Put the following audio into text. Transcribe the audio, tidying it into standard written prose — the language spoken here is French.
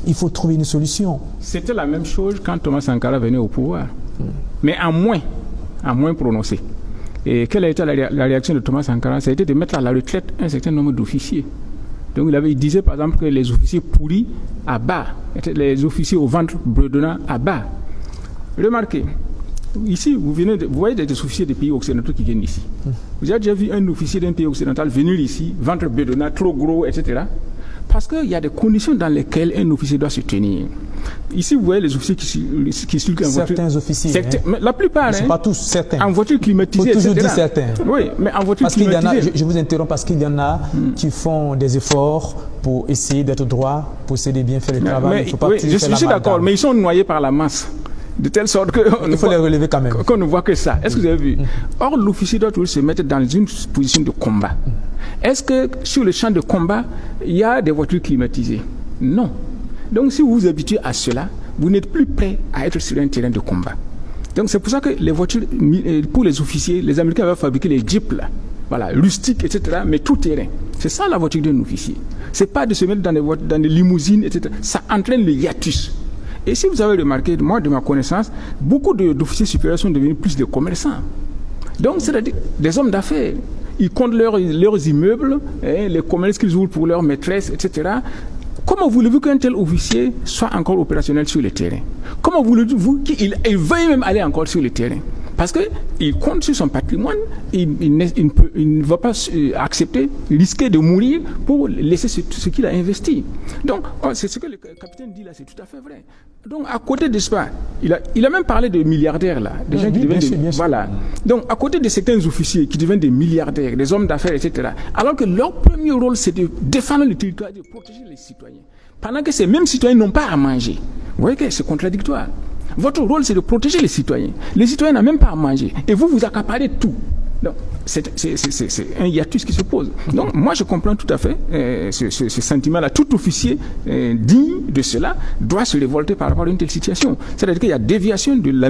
Il faut trouver une solution. C'était la même chose quand Thomas Sankara venait au pouvoir, mais en moins prononcé. Et quelle a été la réaction de Thomas Sankara? Ça a été de mettre à la retraite un certain nombre d'officiers. Donc il disait par exemple que les officiers pourris à bas, les officiers au ventre bredonnant à bas. Remarquez, ici vous voyez des officiers des pays occidentaux qui viennent ici. Vous avez déjà vu un officier d'un pays occidental venir ici, ventre bredonnant, trop gros, etc. Parce qu'il y a des conditions dans lesquelles un officier doit se tenir. Ici, vous voyez les officiers qui circulent en voiture. Certains officiers. Mais la plupart. Pas tous, certains. En voiture climatisée. Il faut toujours dire certains. Oui, mais en voiture parce climatisée. Je vous interromps parce qu'il y en a qui font des efforts pour essayer d'être droit, posséder bien, faire le travail. Il faut pas je suis d'accord, mais ils sont noyés par la masse. De telle sorte il faut les relever quand même. Qu'on ne voit que ça. Est-ce que vous avez vu? Or, l'officier doit toujours se mettre dans une position de combat. Est-ce que sur le champ de combat, il y a des voitures climatisées? Non. Donc, si vous vous habituez à cela, vous n'êtes plus prêt à être sur un terrain de combat. Donc, c'est pour ça que les voitures, pour les officiers, les Américains avaient fabriqué les jeeps, là. Voilà, rustiques, etc., mais tout terrain. C'est ça la voiture d'un officier. C'est pas de se mettre dans des limousines, etc. Ça entraîne le hiatus. Et si vous avez remarqué, moi, de ma connaissance, beaucoup d'officiers supérieurs sont devenus plus des commerçants. Donc, c'est-à-dire des hommes d'affaires. Ils comptent leurs immeubles, les commerces qu'ils ouvrent pour leurs maîtresses, etc. Comment voulez-vous qu'un tel officier soit encore opérationnel sur le terrain? Comment voulez-vous qu'il veuille même aller encore sur le terrain? Parce qu'il compte sur son patrimoine, il ne va pas accepter, risquer de mourir pour laisser ce qu'il a investi. Donc, c'est ce que le capitaine dit là, c'est tout à fait vrai. Donc, à côté de ça, il a même parlé de milliardaires là, des gens qui deviennent voilà. Donc, à côté de certains officiers qui deviennent des milliardaires, des hommes d'affaires, etc. Alors que leur premier rôle, c'est de défendre le territoire, de protéger les citoyens. Pendant que ces mêmes citoyens n'ont pas à manger. Vous voyez que c'est contradictoire. Votre rôle, c'est de protéger les citoyens. Les citoyens n'ont même pas à manger. Et vous accaparez tout. Donc, c'est un hiatus qui se pose. Donc, moi, je comprends tout à fait ce sentiment-là. Tout officier digne de cela doit se révolter par rapport à une telle situation. C'est-à-dire qu'il y a déviation de la